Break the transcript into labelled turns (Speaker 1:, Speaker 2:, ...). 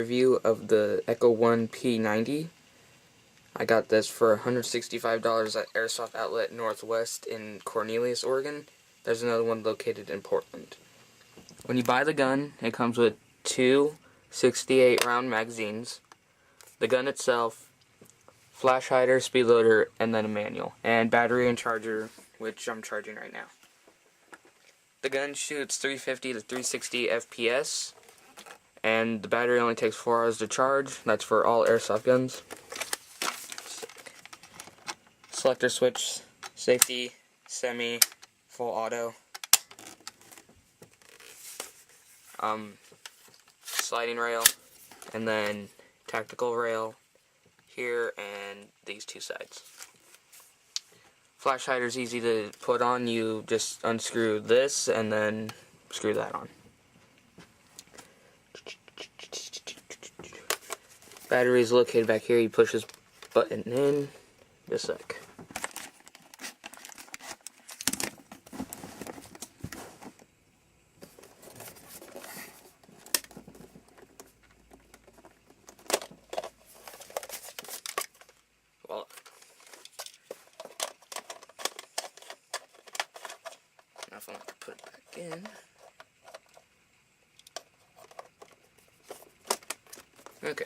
Speaker 1: Review of the Echo 1 P90. I got this for $165 at Airsoft Outlet Northwest in Cornelius, Oregon. There's another one located in Portland. When you buy the gun, it comes with two 68 round magazines, the gun itself, flash hider, speed loader, and then a manual, and battery and charger, which I'm charging right now. The gun shoots 350 to 360 FPS, and the battery only takes 4 hours to charge. That's for all airsoft guns. Selector switch, safety, semi, full auto. Sliding rail, and then tactical rail here and these two sides. Flash hider's easy to put on. You just unscrew this and then screw that on. Battery is located back here. You push this button in. Just a sec. Well, now if I want to put it back in. Okay.